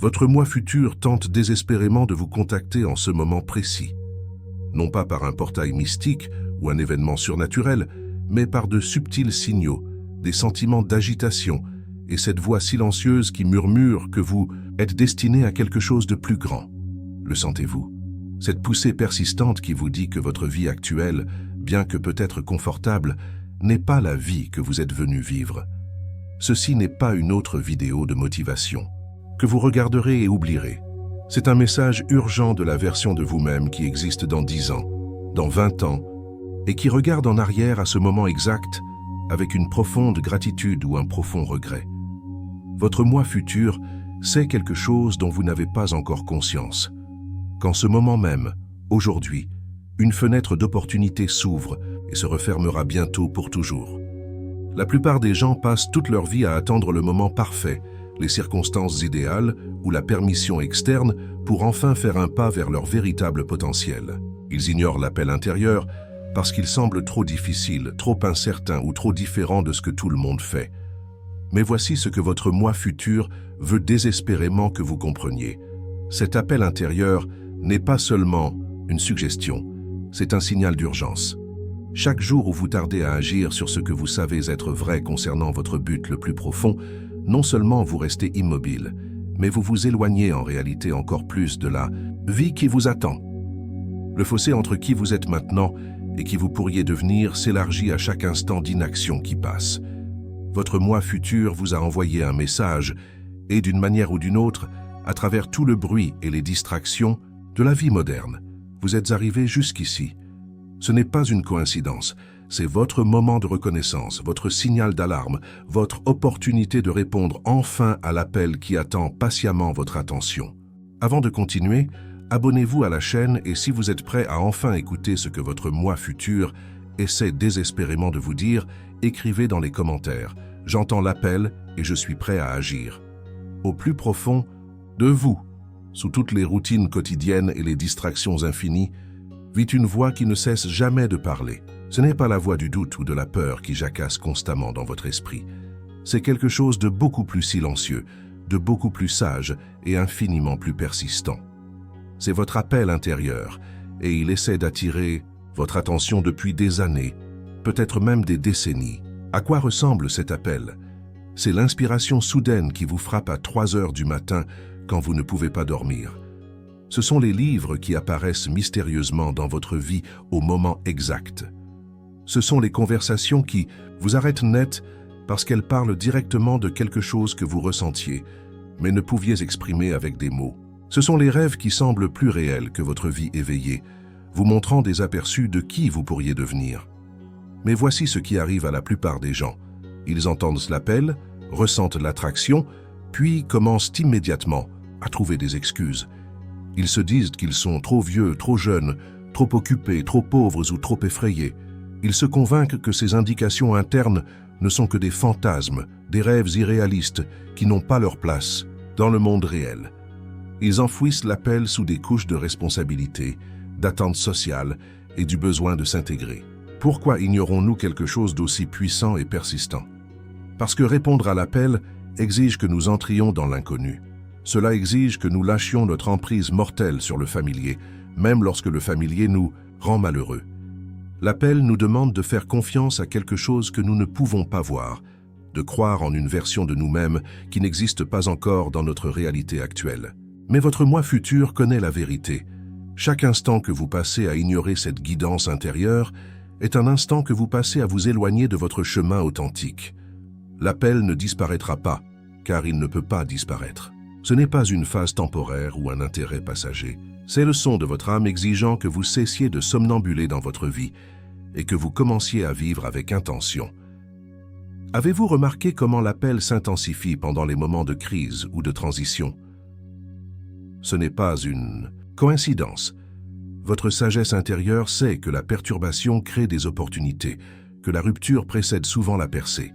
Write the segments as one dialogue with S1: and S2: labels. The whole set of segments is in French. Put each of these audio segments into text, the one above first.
S1: Votre moi futur tente désespérément de vous contacter en ce moment précis. Non pas par un portail mystique ou un événement surnaturel, mais par de subtils signaux, des sentiments d'agitation et cette voix silencieuse qui murmure que vous êtes destiné à quelque chose de plus grand. Le sentez-vous? Cette poussée persistante qui vous dit que votre vie actuelle, bien que peut-être confortable, n'est pas la vie que vous êtes venu vivre. Ceci n'est pas une autre vidéo de motivation, que vous regarderez et oublierez. C'est un message urgent de la version de vous-même qui existe dans 10 ans, dans 20 ans, et qui regarde en arrière à ce moment exact avec une profonde gratitude ou un profond regret. Votre moi futur sait quelque chose dont vous n'avez pas encore conscience. Qu'en ce moment même, aujourd'hui, une fenêtre d'opportunité s'ouvre et se refermera bientôt pour toujours. La plupart des gens passent toute leur vie à attendre le moment parfait, les circonstances idéales ou la permission externe pour enfin faire un pas vers leur véritable potentiel. Ils ignorent l'appel intérieur parce qu'il semble trop difficile, trop incertain ou trop différent de ce que tout le monde fait. Mais voici ce que votre moi futur veut désespérément que vous compreniez. Cet appel intérieur n'est pas seulement une suggestion, c'est un signal d'urgence. Chaque jour où vous tardez à agir sur ce que vous savez être vrai concernant votre but le plus profond, non seulement vous restez immobile, mais vous vous éloignez en réalité encore plus de la vie qui vous attend. Le fossé entre qui vous êtes maintenant et qui vous pourriez devenir s'élargit à chaque instant d'inaction qui passe. Votre moi futur vous a envoyé un message et d'une manière ou d'une autre, à travers tout le bruit et les distractions de la vie moderne, vous êtes arrivé jusqu'ici. Ce n'est pas une coïncidence, c'est votre moment de reconnaissance, votre signal d'alarme, votre opportunité de répondre enfin à l'appel qui attend patiemment votre attention. Avant de continuer, abonnez-vous à la chaîne et si vous êtes prêt à enfin écouter ce que votre moi futur essaie désespérément de vous dire, écrivez dans les commentaires « J'entends l'appel et je suis prêt à agir ». Au plus profond de vous, sous toutes les routines quotidiennes et les distractions infinies, vit une voix qui ne cesse jamais de parler. Ce n'est pas la voix du doute ou de la peur qui jacasse constamment dans votre esprit. C'est quelque chose de beaucoup plus silencieux, de beaucoup plus sage et infiniment plus persistant. C'est votre appel intérieur et il essaie d'attirer votre attention depuis des années, peut-être même des décennies. À quoi ressemble cet appel? C'est l'inspiration soudaine qui vous frappe à 3 heures du matin quand vous ne pouvez pas dormir. Ce sont les livres qui apparaissent mystérieusement dans votre vie au moment exact. Ce sont les conversations qui vous arrêtent net parce qu'elles parlent directement de quelque chose que vous ressentiez, mais ne pouviez exprimer avec des mots. Ce sont les rêves qui semblent plus réels que votre vie éveillée, vous montrant des aperçus de qui vous pourriez devenir. Mais voici ce qui arrive à la plupart des gens. Ils entendent l'appel, ressentent l'attraction, puis commencent immédiatement à trouver des excuses. Ils se disent qu'ils sont trop vieux, trop jeunes, trop occupés, trop pauvres ou trop effrayés. Ils se convainquent que ces indications internes ne sont que des fantasmes, des rêves irréalistes qui n'ont pas leur place dans le monde réel. Ils enfouissent l'appel sous des couches de responsabilité, d'attente sociale et du besoin de s'intégrer. Pourquoi ignorons-nous quelque chose d'aussi puissant et persistant? Parce que répondre à l'appel exige que nous entrions dans l'inconnu. Cela exige que nous lâchions notre emprise mortelle sur le familier, même lorsque le familier nous rend malheureux. L'appel nous demande de faire confiance à quelque chose que nous ne pouvons pas voir, de croire en une version de nous-mêmes qui n'existe pas encore dans notre réalité actuelle. Mais votre moi futur connaît la vérité. Chaque instant que vous passez à ignorer cette guidance intérieure est un instant que vous passez à vous éloigner de votre chemin authentique. L'appel ne disparaîtra pas, car il ne peut pas disparaître. Ce n'est pas une phase temporaire ou un intérêt passager. C'est le son de votre âme exigeant que vous cessiez de somnambuler dans votre vie et que vous commenciez à vivre avec intention. Avez-vous remarqué comment l'appel s'intensifie pendant les moments de crise ou de transition? Ce n'est pas une coïncidence. Votre sagesse intérieure sait que la perturbation crée des opportunités, que la rupture précède souvent la percée.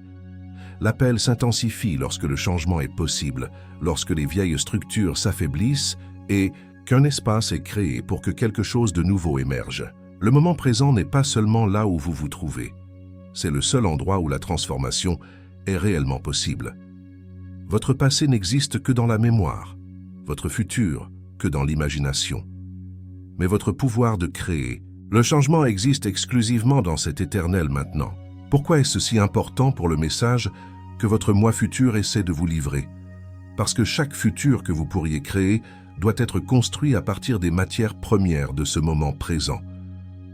S1: L'appel s'intensifie lorsque le changement est possible, lorsque les vieilles structures s'affaiblissent et qu'un espace est créé pour que quelque chose de nouveau émerge. Le moment présent n'est pas seulement là où vous vous trouvez. C'est le seul endroit où la transformation est réellement possible. Votre passé n'existe que dans la mémoire. votre futur, que dans l'imagination. Mais votre pouvoir de créer. Le changement existe exclusivement dans cet éternel maintenant. Pourquoi est-ce si important pour le message que votre moi futur essaie de vous livrer? Parce que chaque futur que vous pourriez créer doit être construit à partir des matières premières de ce moment présent.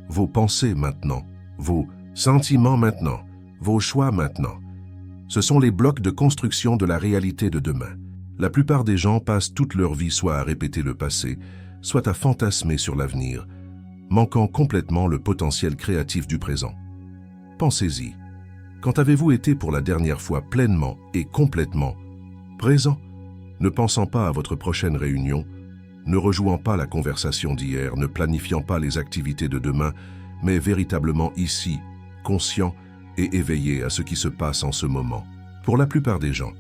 S1: Vos pensées maintenant, vos sentiments maintenant, vos choix maintenant. Ce sont les blocs de construction de la réalité de demain. La plupart des gens passent toute leur vie soit à répéter le passé, soit à fantasmer sur l'avenir, manquant complètement le potentiel créatif du présent. Pensez-y. Quand avez-vous été pour la dernière fois pleinement et complètement présent, ne pensant pas à votre prochaine réunion, ne rejouant pas la conversation d'hier, ne planifiant pas les activités de demain, mais véritablement ici, conscient et éveillé à ce qui se passe en ce moment? Pour la plupart des gens,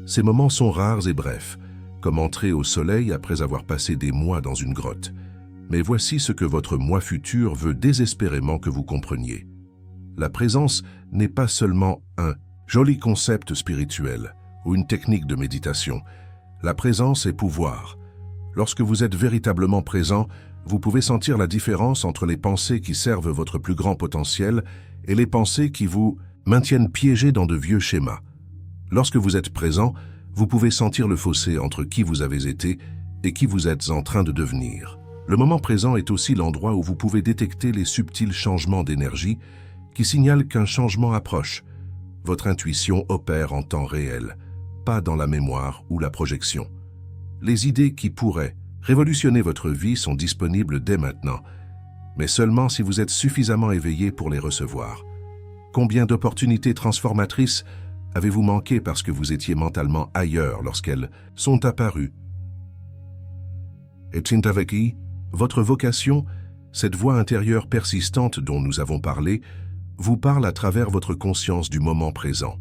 S1: ces moments sont rares et brefs, comme entrer au soleil après avoir passé des mois dans une grotte. Mais voici ce que votre moi futur veut désespérément que vous compreniez. La présence n'est pas seulement un joli concept spirituel ou une technique de méditation. La présence est pouvoir. Lorsque vous êtes véritablement présent, vous pouvez sentir la différence entre les pensées qui servent votre plus grand potentiel et les pensées qui vous maintiennent piégés dans de vieux schémas. Lorsque vous êtes présent, vous pouvez sentir le fossé entre qui vous avez été et qui vous êtes en train de devenir. Le moment présent est aussi l'endroit où vous pouvez détecter les subtils changements d'énergie qui signalent qu'un changement approche. Votre intuition opère en temps réel, pas dans la mémoire ou la projection. Les idées qui pourraient révolutionner votre vie sont disponibles dès maintenant, mais seulement si vous êtes suffisamment éveillé pour les recevoir. Combien d'opportunités transformatrices avez-vous manqué parce que vous étiez mentalement ailleurs lorsqu'elles sont apparues? Et Tintaveki, votre vocation, cette voix intérieure persistante dont nous avons parlé, vous parle à travers votre conscience du moment présent.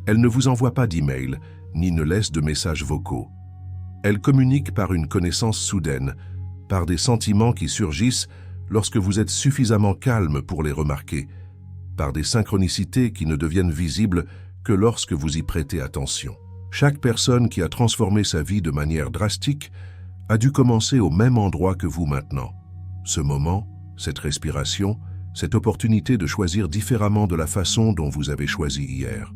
S1: Elle ne vous envoie pas d'email, ni ne laisse de messages vocaux. Elle communique par une connaissance soudaine, par des sentiments qui surgissent lorsque vous êtes suffisamment calme pour les remarquer, par des synchronicités qui ne deviennent visibles que lorsque vous y prêtez attention. Chaque personne qui a transformé sa vie de manière drastique a dû commencer au même endroit que vous maintenant. Ce moment, cette respiration, cette opportunité de choisir différemment de la façon dont vous avez choisi hier.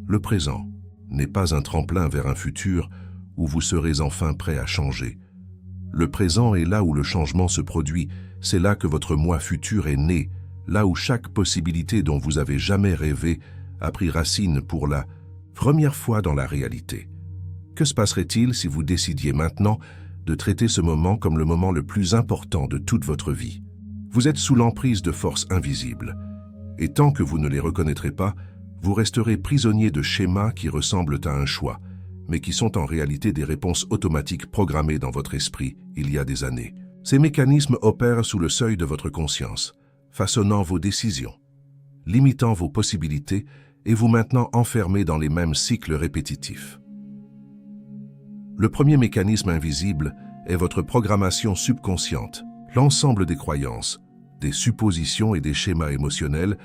S1: Le présent n'est pas un tremplin vers un futur où vous serez enfin prêt à changer. Le présent est là où le changement se produit, c'est là que votre moi futur est né, là où chaque possibilité dont vous avez jamais rêvé a pris racine pour la première fois dans la réalité. Que se passerait-il si vous décidiez maintenant de traiter ce moment comme le moment le plus important de toute votre vie? Vous êtes sous l'emprise de forces invisibles, et tant que vous ne les reconnaîtrez pas, vous resterez prisonnier de schémas qui ressemblent à un choix, mais qui sont en réalité des réponses automatiques programmées dans votre esprit il y a des années. Ces mécanismes opèrent sous le seuil de votre conscience, façonnant vos décisions, limitant vos possibilités et vous maintenant enfermé dans les mêmes cycles répétitifs. Le premier mécanisme invisible est votre programmation subconsciente, l'ensemble des croyances, des suppositions et des schémas émotionnels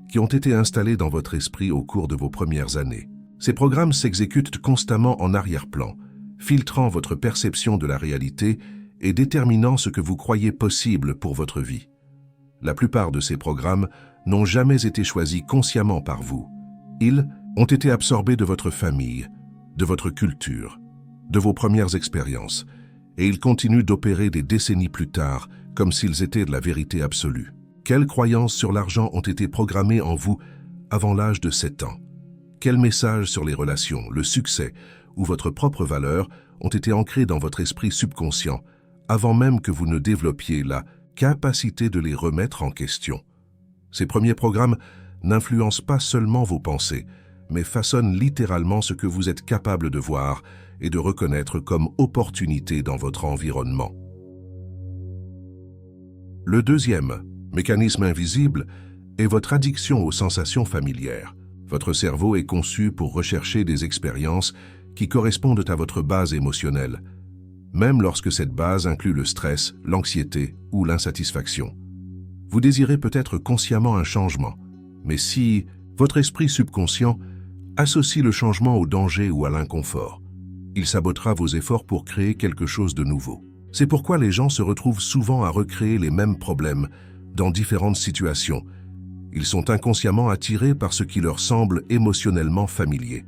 S1: qui ont été installés dans votre esprit au cours de vos premières années. Ces programmes s'exécutent constamment en arrière-plan, filtrant votre perception de la réalité et déterminant ce que vous croyez possible pour votre vie. La plupart de ces programmes n'ont jamais été choisis consciemment par vous. Ils ont été absorbés de votre famille, de votre culture, de vos premières expériences, et ils continuent d'opérer des décennies plus tard, comme s'ils étaient de la vérité absolue. Quelles croyances sur l'argent ont été programmées en vous avant l'âge de 7 ans? Quels messages sur les relations, le succès ou votre propre valeur ont été ancrés dans votre esprit subconscient avant même que vous ne développiez la capacité de les remettre en question? Ces premiers programmes n'influencent pas seulement vos pensées, mais façonnent littéralement ce que vous êtes capable de voir et de reconnaître comme opportunité dans votre environnement. Le deuxième mécanisme invisible est votre addiction aux sensations familières. Votre cerveau est conçu pour rechercher des expériences qui correspondent à votre base émotionnelle, même lorsque cette base inclut le stress, l'anxiété ou l'insatisfaction. Vous désirez peut-être consciemment un changement, mais si votre esprit subconscient associe le changement au danger ou à l'inconfort, il sabotera vos efforts pour créer quelque chose de nouveau. C'est pourquoi les gens se retrouvent souvent à recréer les mêmes problèmes dans différentes situations. Ils sont inconsciemment attirés par ce qui leur semble émotionnellement familier.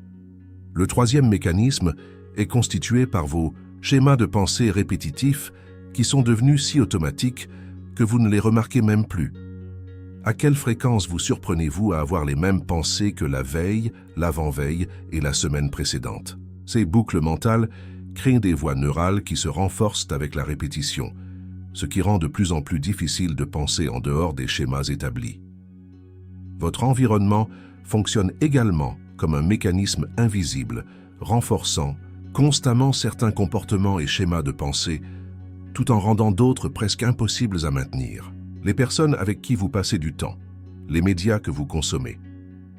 S1: Le troisième mécanisme est constitué par vos schémas de pensée répétitifs qui sont devenus si automatiques que vous ne les remarquez même plus. À quelle fréquence vous surprenez-vous à avoir les mêmes pensées que la veille, l'avant-veille et la semaine précédente? Ces boucles mentales créent des voies neurales qui se renforcent avec la répétition, ce qui rend de plus en plus difficile de penser en dehors des schémas établis. Votre environnement fonctionne également comme un mécanisme invisible, renforçant constamment certains comportements et schémas de pensée, tout en rendant d'autres presque impossibles à maintenir. Les personnes avec qui vous passez du temps, les médias que vous consommez,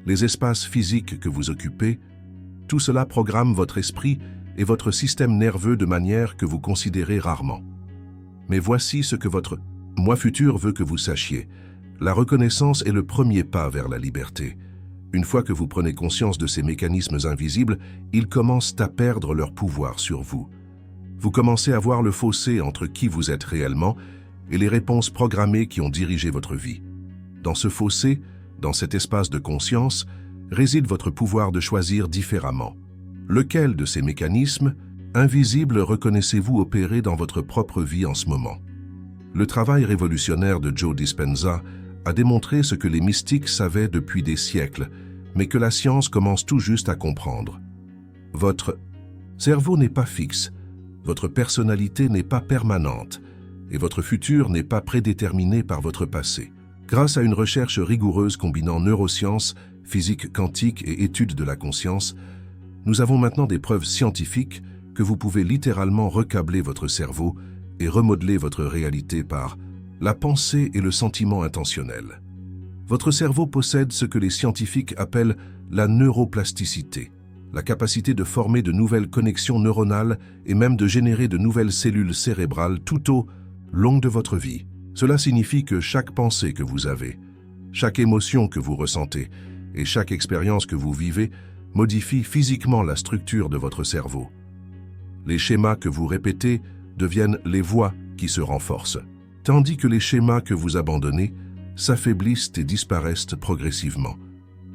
S1: les espaces physiques que vous occupez, tout cela programme votre esprit et votre système nerveux de manière que vous considérez rarement. Mais voici ce que votre moi futur veut que vous sachiez. La reconnaissance est le premier pas vers la liberté. Une fois que vous prenez conscience de ces mécanismes invisibles, ils commencent à perdre leur pouvoir sur vous. Vous commencez à voir le fossé entre qui vous êtes réellement et les réponses programmées qui ont dirigé votre vie. Dans ce fossé, dans cet espace de conscience, réside votre pouvoir de choisir différemment. Lequel de ces mécanismes invisibles reconnaissez-vous opérer dans votre propre vie en ce moment? Le travail révolutionnaire de Joe Dispenza a démontré ce que les mystiques savaient depuis des siècles, mais que la science commence tout juste à comprendre. Votre cerveau n'est pas fixe, votre personnalité n'est pas permanente, et votre futur n'est pas prédéterminé par votre passé. Grâce à une recherche rigoureuse combinant neurosciences, physique quantique et études de la conscience, nous avons maintenant des preuves scientifiques que vous pouvez littéralement recabler votre cerveau et remodeler votre réalité par la pensée et le sentiment intentionnel. Votre cerveau possède ce que les scientifiques appellent la neuroplasticité, la capacité de former de nouvelles connexions neuronales et même de générer de nouvelles cellules cérébrales tout au long de votre vie. Cela signifie que chaque pensée que vous avez, chaque émotion que vous ressentez et chaque expérience que vous vivez modifie physiquement la structure de votre cerveau. Les schémas que vous répétez deviennent les voies qui se renforcent, tandis que les schémas que vous abandonnez s'affaiblissent et disparaissent progressivement.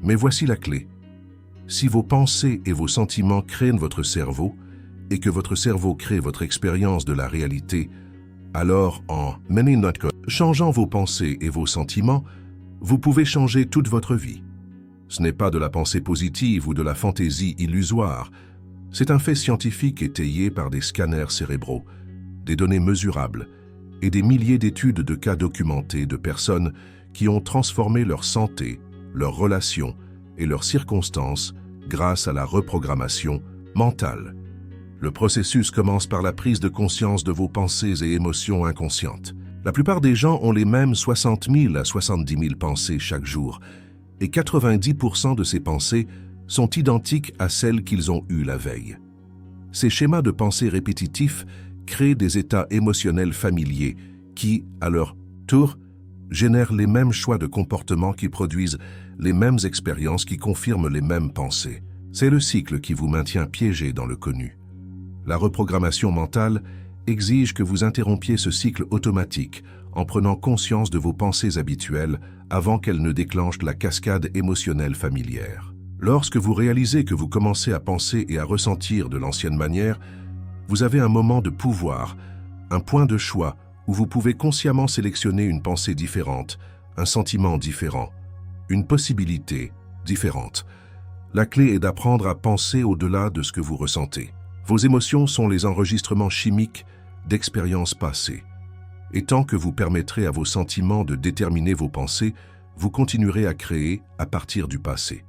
S1: Mais voici la clé. Si vos pensées et vos sentiments créent votre cerveau et que votre cerveau crée votre expérience de la réalité, alors en changeant vos pensées et vos sentiments, vous pouvez changer toute votre vie. Ce n'est pas de la pensée positive ou de la fantaisie illusoire. C'est un fait scientifique étayé par des scanners cérébraux, des données mesurables et des milliers d'études de cas documentés de personnes qui ont transformé leur santé, leurs relations et leurs circonstances grâce à la reprogrammation mentale. Le processus commence par la prise de conscience de vos pensées et émotions inconscientes. La plupart des gens ont les mêmes 60 000 à 70 000 pensées chaque jour, et 90% de ces pensées sont identiques à celles qu'ils ont eues la veille. Ces schémas de pensée répétitifs créent des états émotionnels familiers qui, à leur tour, génèrent les mêmes choix de comportement qui produisent les mêmes expériences qui confirment les mêmes pensées. C'est le cycle qui vous maintient piégé dans le connu. La reprogrammation mentale exige que vous interrompiez ce cycle automatique en prenant conscience de vos pensées habituelles avant qu'elles ne déclenchent la cascade émotionnelle familière. Lorsque vous réalisez que vous commencez à penser et à ressentir de l'ancienne manière, vous avez un moment de pouvoir, un point de choix où vous pouvez consciemment sélectionner une pensée différente, un sentiment différent, une possibilité différente. La clé est d'apprendre à penser au-delà de ce que vous ressentez. Vos émotions sont les enregistrements chimiques d'expériences passées. Et tant que vous permettrez à vos sentiments de déterminer vos pensées, vous continuerez à créer à partir du passé.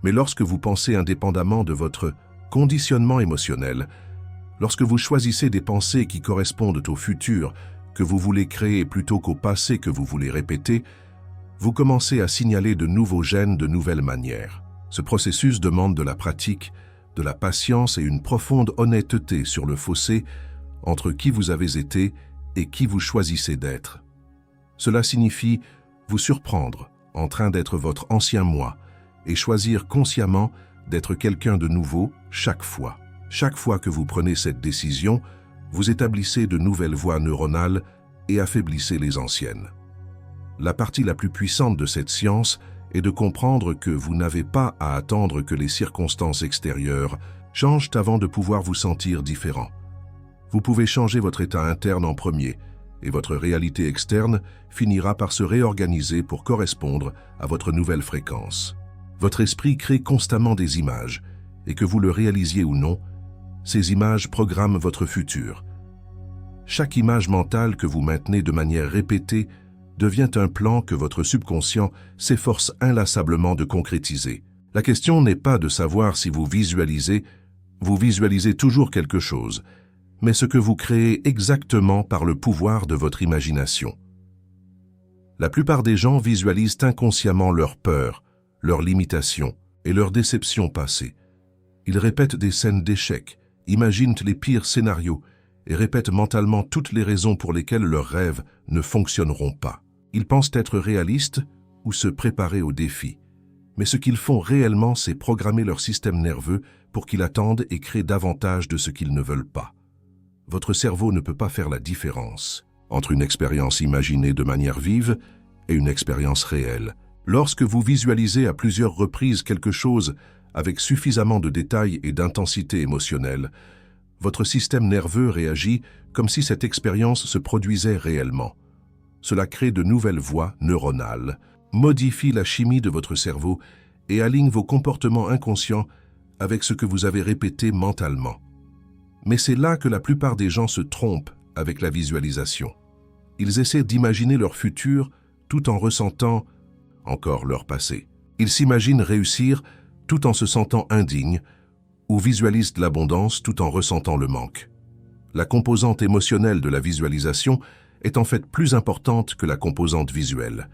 S1: Mais lorsque vous pensez indépendamment de votre conditionnement émotionnel, lorsque vous choisissez des pensées qui correspondent au futur que vous voulez créer plutôt qu'au passé que vous voulez répéter, vous commencez à signaler de nouveaux gènes de nouvelles manières. Ce processus demande de la pratique, de la patience et une profonde honnêteté sur le fossé entre qui vous avez été et qui vous choisissez d'être. Cela signifie vous surprendre en train d'être votre ancien moi et choisir consciemment d'être quelqu'un de nouveau chaque fois. Chaque fois que vous prenez cette décision, vous établissez de nouvelles voies neuronales et affaiblissez les anciennes. La partie la plus puissante de cette science est de comprendre que vous n'avez pas à attendre que les circonstances extérieures changent avant de pouvoir vous sentir différent. Vous pouvez changer votre état interne en premier, et votre réalité externe finira par se réorganiser pour correspondre à votre nouvelle fréquence. Votre esprit crée constamment des images, et que vous le réalisiez ou non, ces images programment votre futur. Chaque image mentale que vous maintenez de manière répétée devient un plan que votre subconscient s'efforce inlassablement de concrétiser. La question n'est pas de savoir si vous visualisez toujours quelque chose, mais ce que vous créez exactement par le pouvoir de votre imagination. La plupart des gens visualisent inconsciemment leurs peurs, leurs limitations et leurs déceptions passées. Ils répètent des scènes d'échecs, imaginent les pires scénarios et répètent mentalement toutes les raisons pour lesquelles leurs rêves ne fonctionneront pas. Ils pensent être réalistes ou se préparer aux défis. Mais ce qu'ils font réellement, c'est programmer leur système nerveux pour qu'il attende et crée davantage de ce qu'ils ne veulent pas. Votre cerveau ne peut pas faire la différence entre une expérience imaginée de manière vive et une expérience réelle. Lorsque vous visualisez à plusieurs reprises quelque chose avec suffisamment de détails et d'intensité émotionnelle, votre système nerveux réagit comme si cette expérience se produisait réellement. Cela crée de nouvelles voies neuronales, modifie la chimie de votre cerveau et aligne vos comportements inconscients avec ce que vous avez répété mentalement. Mais c'est là que la plupart des gens se trompent avec la visualisation. Ils essaient d'imaginer leur futur tout en ressentant encore leur passé. Ils s'imaginent réussir tout en se sentant indignes ou visualisent l'abondance tout en ressentant le manque. La composante émotionnelle de la visualisation est en fait plus importante que la composante visuelle.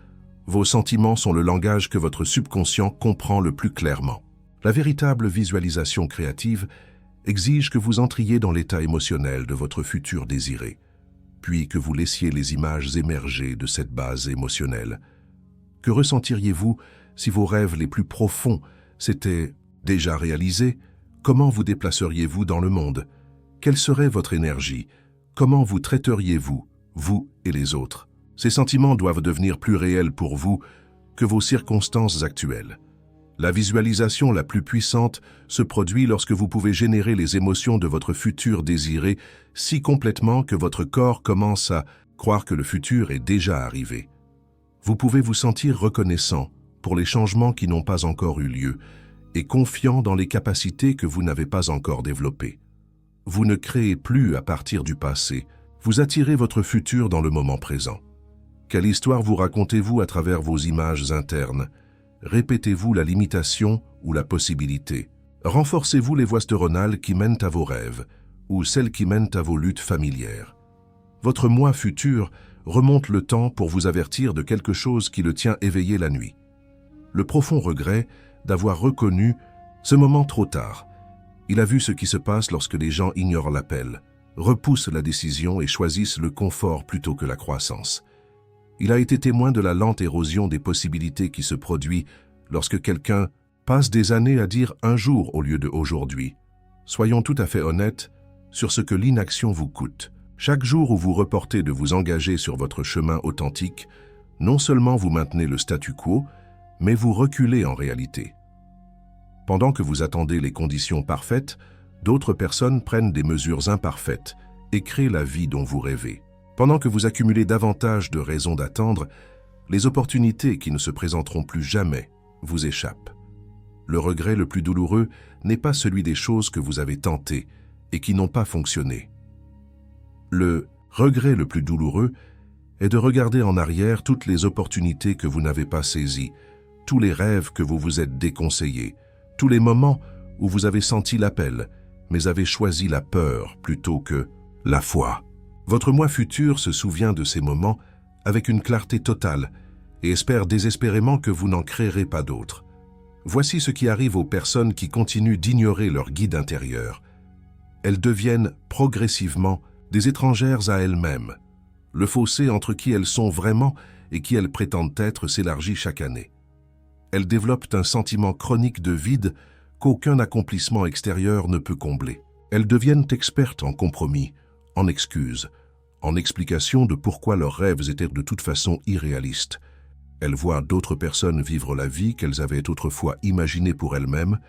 S1: Vos sentiments sont le langage que votre subconscient comprend le plus clairement. La véritable visualisation créative exige que vous entriez dans l'état émotionnel de votre futur désiré, puis que vous laissiez les images émerger de cette base émotionnelle. Que ressentiriez-vous si vos rêves les plus profonds s'étaient déjà réalisés? Comment vous déplaceriez-vous dans le monde? Quelle serait votre énergie? Comment vous traiteriez-vous, vous et les autres? Ces sentiments doivent devenir plus réels pour vous que vos circonstances actuelles. La visualisation la plus puissante se produit lorsque vous pouvez générer les émotions de votre futur désiré si complètement que votre corps commence à croire que le futur est déjà arrivé. Vous pouvez vous sentir reconnaissant pour les changements qui n'ont pas encore eu lieu et confiant dans les capacités que vous n'avez pas encore développées. Vous ne créez plus à partir du passé, vous attirez votre futur dans le moment présent. Quelle histoire vous racontez-vous à travers vos images internes? Répétez-vous la limitation ou la possibilité? Renforcez-vous les voies neuronales qui mènent à vos rêves ou celles qui mènent à vos luttes familières? Votre moi futur remonte le temps pour vous avertir de quelque chose qui le tient éveillé la nuit. Le profond regret d'avoir reconnu ce moment trop tard. Il a vu ce qui se passe lorsque les gens ignorent l'appel, repoussent la décision et choisissent le confort plutôt que la croissance. Il a été témoin de la lente érosion des possibilités qui se produit lorsque quelqu'un passe des années à dire un jour au lieu de aujourd'hui. Soyons tout à fait honnêtes sur ce que l'inaction vous coûte. Chaque jour où vous reportez de vous engager sur votre chemin authentique, non seulement vous maintenez le statu quo, mais vous reculez en réalité. Pendant que vous attendez les conditions parfaites, d'autres personnes prennent des mesures imparfaites et créent la vie dont vous rêvez. Pendant que vous accumulez davantage de raisons d'attendre, les opportunités qui ne se présenteront plus jamais vous échappent. Le regret le plus douloureux n'est pas celui des choses que vous avez tentées et qui n'ont pas fonctionné. Le regret le plus douloureux est de regarder en arrière toutes les opportunités que vous n'avez pas saisies, tous les rêves que vous vous êtes déconseillés, tous les moments où vous avez senti l'appel, mais avez choisi la peur plutôt que la foi. Votre moi futur se souvient de ces moments avec une clarté totale et espère désespérément que vous n'en créerez pas d'autres. Voici ce qui arrive aux personnes qui continuent d'ignorer leur guide intérieur. Elles deviennent progressivement des étrangères à elles-mêmes. Le fossé entre qui elles sont vraiment et qui elles prétendent être s'élargit chaque année. Elles développent un sentiment chronique de vide qu'aucun accomplissement extérieur ne peut combler. Elles deviennent expertes en compromis, en excuses, en explications de pourquoi leurs rêves étaient de toute façon irréalistes. Elles voient d'autres personnes vivre la vie qu'elles avaient autrefois imaginée pour elles-mêmes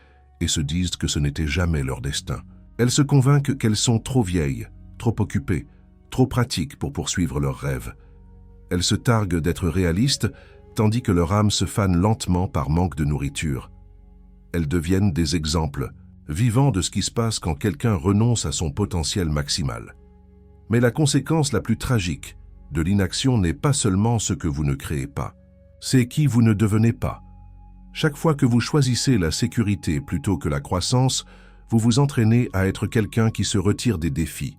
S1: et se disent que ce n'était jamais leur destin. Elles se convainquent qu'elles sont trop vieilles, trop occupées, trop pratiques pour poursuivre leurs rêves. Elles se targuent d'être réalistes, tandis que leur âme se fane lentement par manque de nourriture. Elles deviennent des exemples, vivants de ce qui se passe quand quelqu'un renonce à son potentiel maximal. Mais la conséquence la plus tragique de l'inaction n'est pas seulement ce que vous ne créez pas, c'est qui vous ne devenez pas. Chaque fois que vous choisissez la sécurité plutôt que la croissance, vous vous entraînez à être quelqu'un qui se retire des défis.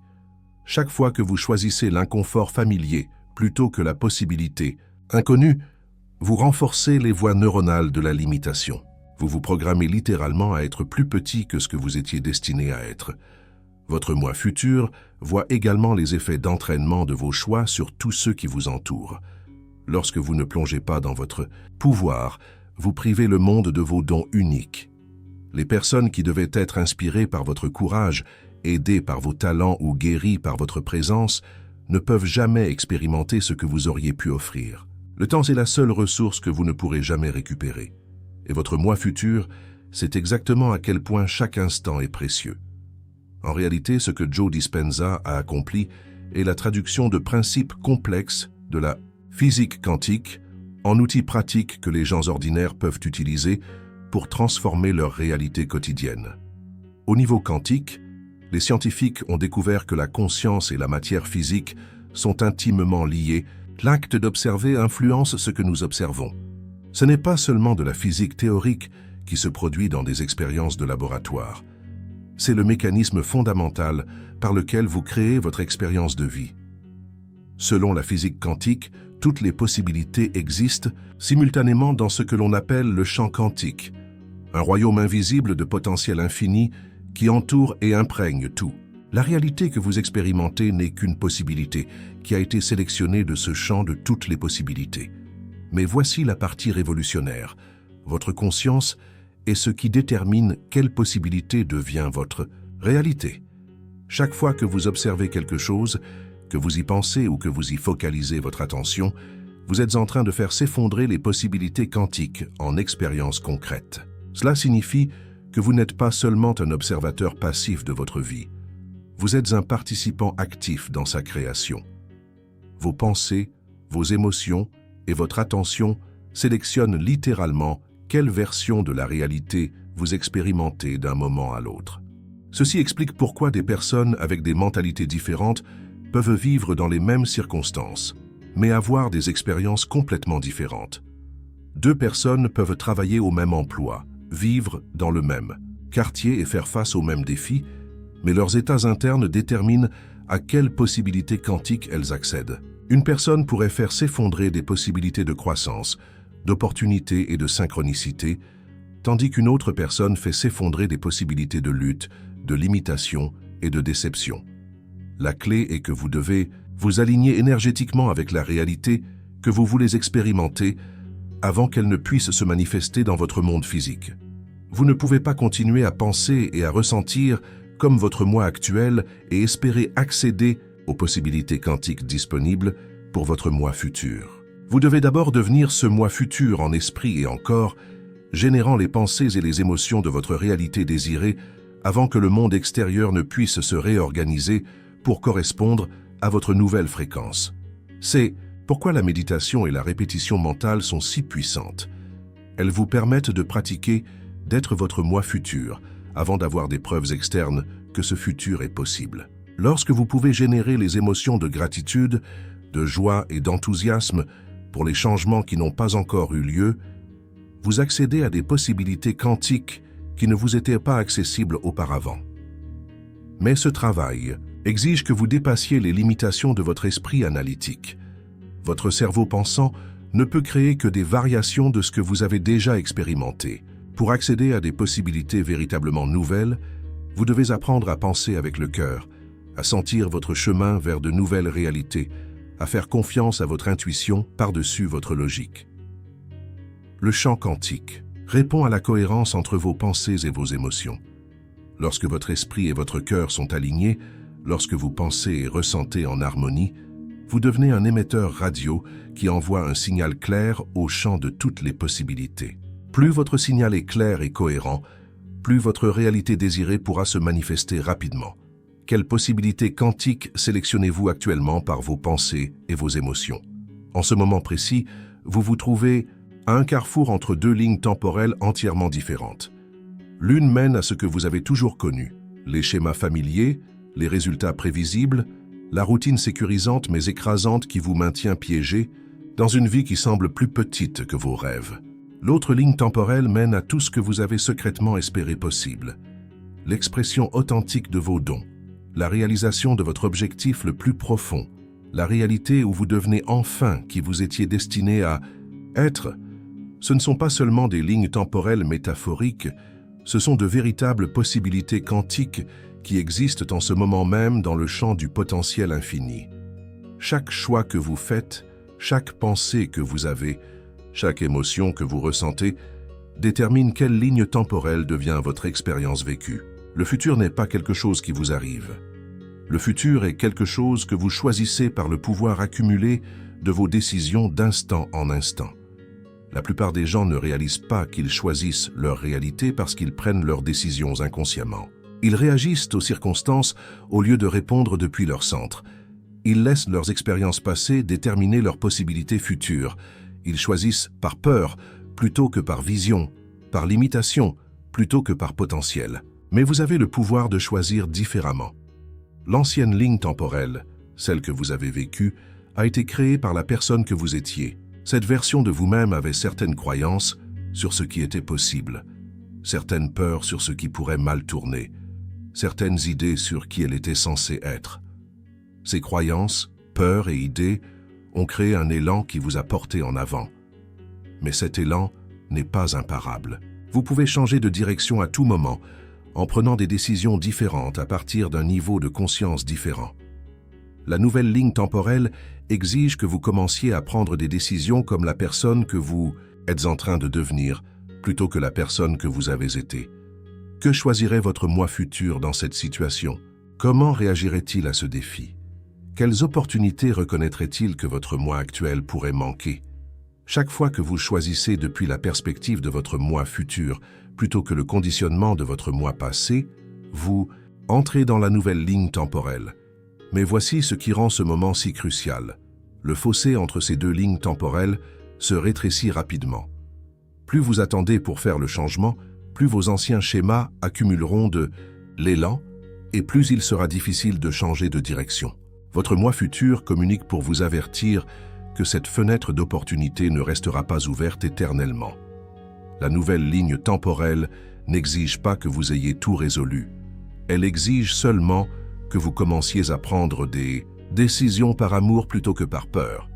S1: Chaque fois que vous choisissez l'inconfort familier plutôt que la possibilité inconnue, vous renforcez les voies neuronales de la limitation. Vous vous programmez littéralement à être plus petit que ce que vous étiez destiné à être. Votre moi futur voit également les effets d'entraînement de vos choix sur tous ceux qui vous entourent. Lorsque vous ne plongez pas dans votre pouvoir, vous privez le monde de vos dons uniques. Les personnes qui devaient être inspirées par votre courage, aidées par vos talents ou guéries par votre présence, ne peuvent jamais expérimenter ce que vous auriez pu offrir. Le temps est la seule ressource que vous ne pourrez jamais récupérer. Et votre moi futur sait exactement à quel point chaque instant est précieux. En réalité, ce que Joe Dispenza a accompli est la traduction de principes complexes de la physique quantique en outils pratiques que les gens ordinaires peuvent utiliser pour transformer leur réalité quotidienne. Au niveau quantique, les scientifiques ont découvert que la conscience et la matière physique sont intimement liées. L'acte d'observer influence ce que nous observons. Ce n'est pas seulement de la physique théorique qui se produit dans des expériences de laboratoire. C'est le mécanisme fondamental par lequel vous créez votre expérience de vie. Selon la physique quantique, toutes les possibilités existent simultanément dans ce que l'on appelle le champ quantique, un royaume invisible de potentiel infini qui entoure et imprègne tout. La réalité que vous expérimentez n'est qu'une possibilité qui a été sélectionnée de ce champ de toutes les possibilités. Mais voici la partie révolutionnaire. Votre conscience est ce qui détermine quelle possibilité devient votre réalité. Chaque fois que vous observez quelque chose, que vous y pensez ou que vous y focalisez votre attention, vous êtes en train de faire s'effondrer les possibilités quantiques en expériences concrètes. Cela signifie que vous n'êtes pas seulement un observateur passif de votre vie. Vous êtes un participant actif dans sa création. Vos pensées, vos émotions et votre attention sélectionnent littéralement quelle version de la réalité vous expérimentez d'un moment à l'autre. Ceci explique pourquoi des personnes avec des mentalités différentes peuvent vivre dans les mêmes circonstances, mais avoir des expériences complètement différentes. Deux personnes peuvent travailler au même emploi, vivre dans le même quartier et faire face aux mêmes défis, mais leurs états internes déterminent à quelles possibilités quantiques elles accèdent. Une personne pourrait faire s'effondrer des possibilités de croissance, d'opportunité et de synchronicité, tandis qu'une autre personne fait s'effondrer des possibilités de lutte, de limitation et de déception. La clé est que vous devez vous aligner énergétiquement avec la réalité que vous voulez expérimenter avant qu'elle ne puisse se manifester dans votre monde physique. Vous ne pouvez pas continuer à penser et à ressentir comme votre moi actuel et espérer accéder aux possibilités quantiques disponibles pour votre moi futur. Vous devez d'abord devenir ce moi futur en esprit et en corps, générant les pensées et les émotions de votre réalité désirée avant que le monde extérieur ne puisse se réorganiser pour correspondre à votre nouvelle fréquence. C'est pourquoi la méditation et la répétition mentale sont si puissantes. Elles vous permettent de pratiquer, d'être votre moi futur, avant d'avoir des preuves externes que ce futur est possible. Lorsque vous pouvez générer les émotions de gratitude, de joie et d'enthousiasme pour les changements qui n'ont pas encore eu lieu, vous accédez à des possibilités quantiques qui ne vous étaient pas accessibles auparavant. Mais ce travail exige que vous dépassiez les limitations de votre esprit analytique. Votre cerveau pensant ne peut créer que des variations de ce que vous avez déjà expérimenté. Pour accéder à des possibilités véritablement nouvelles, vous devez apprendre à penser avec le cœur, à sentir votre chemin vers de nouvelles réalités, à faire confiance à votre intuition par-dessus votre logique. Le champ quantique répond à la cohérence entre vos pensées et vos émotions. Lorsque votre esprit et votre cœur sont alignés, lorsque vous pensez et ressentez en harmonie, vous devenez un émetteur radio qui envoie un signal clair au champ de toutes les possibilités. Plus votre signal est clair et cohérent, plus votre réalité désirée pourra se manifester rapidement. Quelles possibilités quantiques sélectionnez-vous actuellement par vos pensées et vos émotions? En ce moment précis, vous vous trouvez à un carrefour entre deux lignes temporelles entièrement différentes. L'une mène à ce que vous avez toujours connu, les schémas familiers, les résultats prévisibles, la routine sécurisante mais écrasante qui vous maintient piégé dans une vie qui semble plus petite que vos rêves. L'autre ligne temporelle mène à tout ce que vous avez secrètement espéré possible. L'expression authentique de vos dons, la réalisation de votre objectif le plus profond, la réalité où vous devenez enfin qui vous étiez destiné à être. Ce ne sont pas seulement des lignes temporelles métaphoriques, ce sont de véritables possibilités quantiques qui existent en ce moment même dans le champ du potentiel infini. Chaque choix que vous faites, chaque pensée que vous avez, chaque émotion que vous ressentez, détermine quelle ligne temporelle devient votre expérience vécue. Le futur n'est pas quelque chose qui vous arrive. Le futur est quelque chose que vous choisissez par le pouvoir accumulé de vos décisions d'instant en instant. La plupart des gens ne réalisent pas qu'ils choisissent leur réalité parce qu'ils prennent leurs décisions inconsciemment. Ils réagissent aux circonstances au lieu de répondre depuis leur centre. Ils laissent leurs expériences passées déterminer leurs possibilités futures. Ils choisissent par peur plutôt que par vision, par limitation plutôt que par potentiel. Mais vous avez le pouvoir de choisir différemment. L'ancienne ligne temporelle, celle que vous avez vécue, a été créée par la personne que vous étiez. Cette version de vous-même avait certaines croyances sur ce qui était possible, certaines peurs sur ce qui pourrait mal tourner, certaines idées sur qui elle était censée être. Ces croyances, peurs et idées ont créé un élan qui vous a porté en avant. Mais cet élan n'est pas imparable. Vous pouvez changer de direction à tout moment en prenant des décisions différentes à partir d'un niveau de conscience différent. La nouvelle ligne temporelle exige que vous commenciez à prendre des décisions comme la personne que vous êtes en train de devenir, plutôt que la personne que vous avez été. Que choisirait votre moi futur dans cette situation? Comment réagirait-il à ce défi? Quelles opportunités reconnaîtrait-il que votre moi actuel pourrait manquer? Chaque fois que vous choisissez depuis la perspective de votre moi futur, plutôt que le conditionnement de votre moi passé, vous entrez dans la nouvelle ligne temporelle. Mais voici ce qui rend ce moment si crucial. Le fossé entre ces deux lignes temporelles se rétrécit rapidement. Plus vous attendez pour faire le changement, plus vos anciens schémas accumuleront de l'élan et plus il sera difficile de changer de direction. Votre moi futur communique pour vous avertir que cette fenêtre d'opportunité ne restera pas ouverte éternellement. La nouvelle ligne temporelle n'exige pas que vous ayez tout résolu. Elle exige seulement que vous commenciez à prendre des décisions par amour plutôt que par peur,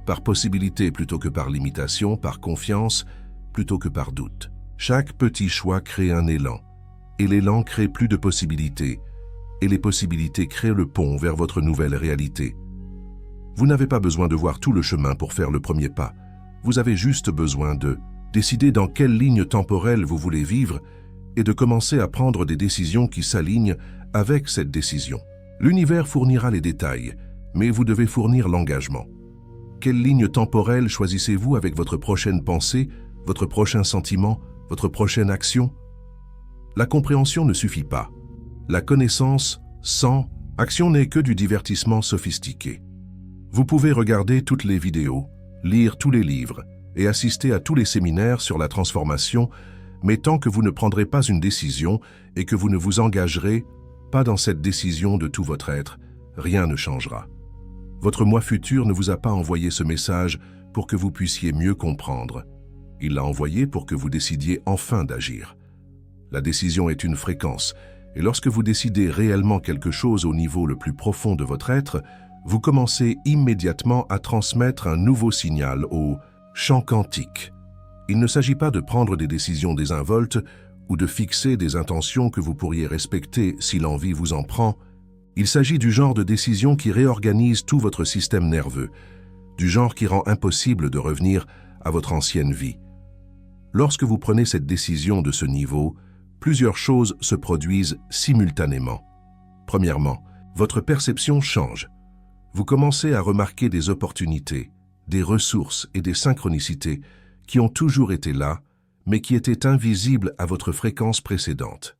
S1: par possibilité plutôt que par limitation, par confiance plutôt que par doute. Chaque petit choix crée un élan, et l'élan crée plus de possibilités, et les possibilités créent le pont vers votre nouvelle réalité. Vous n'avez pas besoin de voir tout le chemin pour faire le premier pas. Vous avez juste besoin de décider dans quelle ligne temporelle vous voulez vivre et de commencer à prendre des décisions qui s'alignent avec cette décision. L'univers fournira les détails, mais vous devez fournir l'engagement. Quelle ligne temporelle choisissez-vous avec votre prochaine pensée, votre prochain sentiment, votre prochaine action? La compréhension ne suffit pas. La connaissance sans action n'est que du divertissement sophistiqué. Vous pouvez regarder toutes les vidéos, lire tous les livres et assister à tous les séminaires sur la transformation, mais tant que vous ne prendrez pas une décision et que vous ne vous engagerez pas dans cette décision de tout votre être, rien ne changera. Votre moi futur ne vous a pas envoyé ce message pour que vous puissiez mieux comprendre. Il l'a envoyé pour que vous décidiez enfin d'agir. La décision est une fréquence, et lorsque vous décidez réellement quelque chose au niveau le plus profond de votre être, vous commencez immédiatement à transmettre un nouveau signal au champ quantique. Il ne s'agit pas de prendre des décisions désinvoltes ou de fixer des intentions que vous pourriez respecter si l'envie vous en prend. Il s'agit du genre de décision qui réorganise tout votre système nerveux, du genre qui rend impossible de revenir à votre ancienne vie. Lorsque vous prenez cette décision de ce niveau, plusieurs choses se produisent simultanément. Premièrement, votre perception change. Vous commencez à remarquer des opportunités, des ressources et des synchronicités qui ont toujours été là, mais qui étaient invisibles à votre fréquence précédente.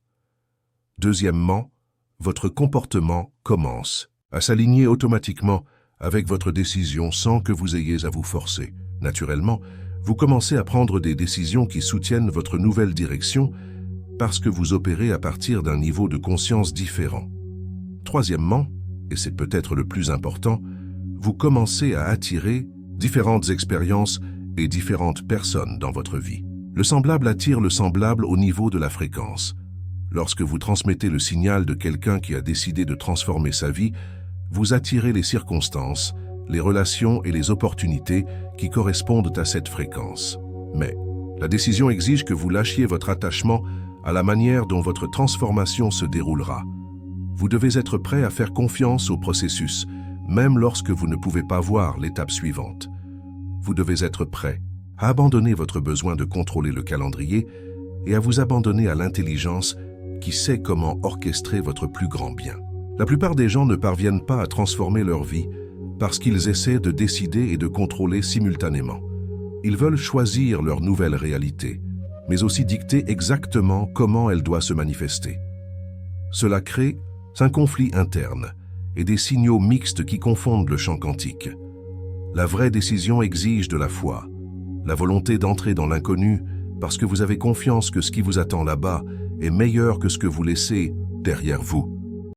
S1: Deuxièmement, votre comportement commence à s'aligner automatiquement avec votre décision sans que vous ayez à vous forcer. Naturellement, vous commencez à prendre des décisions qui soutiennent votre nouvelle direction parce que vous opérez à partir d'un niveau de conscience différent. Troisièmement, et c'est peut-être le plus important, vous commencez à attirer différentes expériences et différentes personnes dans votre vie. Le semblable attire le semblable au niveau de la fréquence. Lorsque vous transmettez le signal de quelqu'un qui a décidé de transformer sa vie, vous attirez les circonstances, les relations et les opportunités qui correspondent à cette fréquence. Mais la décision exige que vous lâchiez votre attachement à la manière dont votre transformation se déroulera. Vous devez être prêt à faire confiance au processus, même lorsque vous ne pouvez pas voir l'étape suivante. Vous devez être prêt à abandonner votre besoin de contrôler le calendrier et à vous abandonner à l'intelligence qui sait comment orchestrer votre plus grand bien. La plupart des gens ne parviennent pas à transformer leur vie parce qu'ils essaient de décider et de contrôler simultanément. Ils veulent choisir leur nouvelle réalité, mais aussi dicter exactement comment elle doit se manifester. Cela crée un conflit interne et des signaux mixtes qui confondent le champ quantique. La vraie décision exige de la foi, la volonté d'entrer dans l'inconnu parce que vous avez confiance que ce qui vous attend là-bas est meilleur que ce que vous laissez derrière vous.